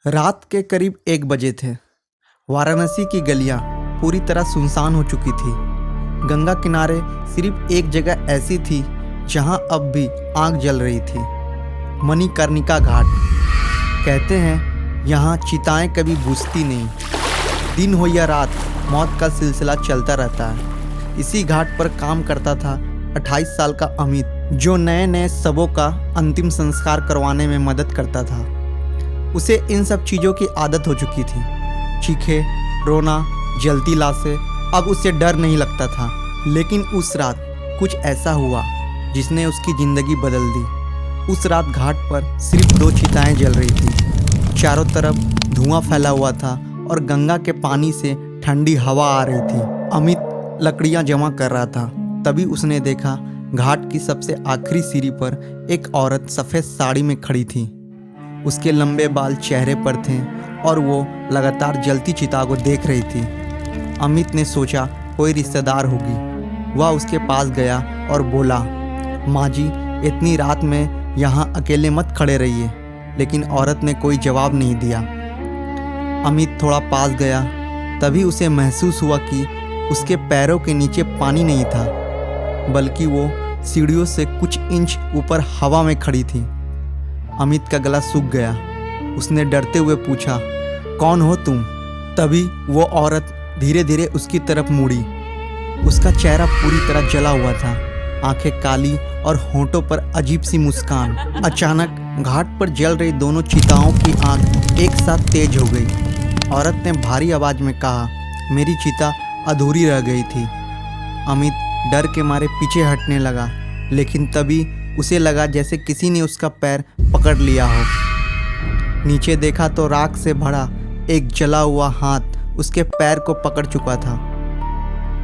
रात के करीब 1 बजे थे। वाराणसी की गलियां पूरी तरह सुनसान हो चुकी थी। गंगा किनारे सिर्फ एक जगह ऐसी थी जहां अब भी आग जल रही थी, मणिकर्णिका घाट। कहते हैं यहाँ चिताएं कभी बुझती नहीं, दिन हो या रात मौत का सिलसिला चलता रहता है। इसी घाट पर काम करता था 28 साल का अमित, जो नए नए शवों का अंतिम संस्कार करवाने में मदद करता था। उसे इन सब चीज़ों की आदत हो चुकी थी। चीखे, रोना, जलती लाशें, अब उसे डर नहीं लगता था। लेकिन उस रात कुछ ऐसा हुआ जिसने उसकी ज़िंदगी बदल दी। उस रात घाट पर सिर्फ 2 चिताएं जल रही थी। चारों तरफ धुआं फैला हुआ था और गंगा के पानी से ठंडी हवा आ रही थी। अमित लकड़ियां जमा कर रहा था, तभी उसने देखा घाट की सबसे आखिरी सीढ़ी पर एक औरत सफ़ेद साड़ी में खड़ी थी। उसके लंबे बाल चेहरे पर थे और वो लगातार जलती चिता को देख रही थी। अमित ने सोचा कोई रिश्तेदार होगी। वह उसके पास गया और बोला, माँ जी, इतनी रात में यहाँ अकेले मत खड़े रहिए। लेकिन औरत ने कोई जवाब नहीं दिया। अमित थोड़ा पास गया, तभी उसे महसूस हुआ कि उसके पैरों के नीचे पानी नहीं था, बल्कि वो सीढ़ियों से कुछ इंच ऊपर हवा में खड़ी थी। अमित का गला सूख गया। उसने डरते हुए पूछा, कौन हो तुम? तभी वो औरत धीरे धीरे उसकी तरफ मुड़ी। उसका चेहरा पूरी तरह जला हुआ था, आंखें काली और होंठों पर अजीब सी मुस्कान। अचानक घाट पर जल रही दोनों चिताओं की आग एक साथ तेज हो गई। औरत ने भारी आवाज में कहा, मेरी चिता अधूरी रह गई थी। अमित डर के मारे पीछे हटने लगा, लेकिन तभी उसे लगा जैसे किसी ने उसका पैर पकड़ लिया हो। नीचे देखा तो राख से भरा एक जला हुआ हाथ उसके पैर को पकड़ चुका था।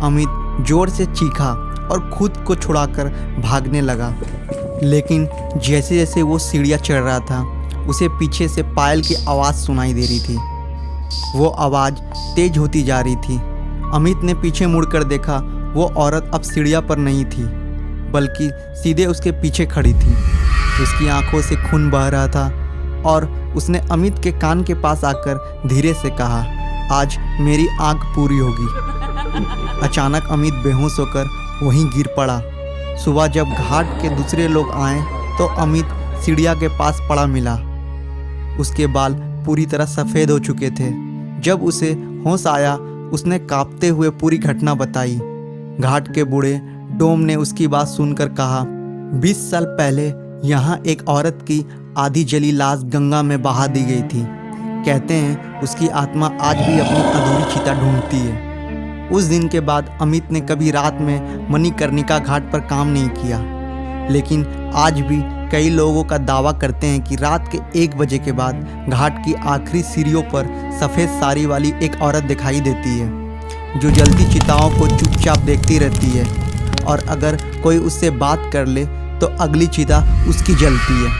अमित जोर से चीखा और खुद को छुड़ाकर भागने लगा, लेकिन जैसे जैसे वो सीढ़ियाँ चढ़ रहा था, उसे पीछे से पायल की आवाज़ सुनाई दे रही थी। वो आवाज़ तेज होती जा रही थी। अमित ने पीछे मुड़कर देखा, वो औरत अब सीढ़ियाँ पर नहीं थी, बल्कि सीधे उसके पीछे खड़ी थी। उसकी आंखों से खून बह रहा था और उसने अमित के कान के पास आकर धीरे से कहा, आज मेरी आंख पूरी होगी। अचानक अमित बेहोश होकर वहीं गिर पड़ा। सुबह जब घाट के दूसरे लोग आए तो अमित सीढ़िया के पास पड़ा मिला। उसके बाल पूरी तरह सफ़ेद हो चुके थे। जब उसे होश आया, उसने कांपते हुए पूरी घटना बताई। घाट के बूढ़े डोम ने उसकी बात सुनकर कहा, 20 साल पहले यहाँ एक औरत की आधी जली लाश गंगा में बहा दी गई थी। कहते हैं उसकी आत्मा आज भी अपनी अधूरी चिता ढूंढती है। उस दिन के बाद अमित ने कभी रात में मणिकर्णिका घाट पर काम नहीं किया, लेकिन आज भी कई लोगों का दावा करते हैं कि रात के 1 बजे के बाद घाट की आखिरी सीढ़ियों पर सफ़ेद साड़ी वाली एक औरत दिखाई देती है, जो जलती चिताओं को चुपचाप देखती रहती है, और अगर कोई उससे बात कर ले तो अगली चिता उसकी जलती है।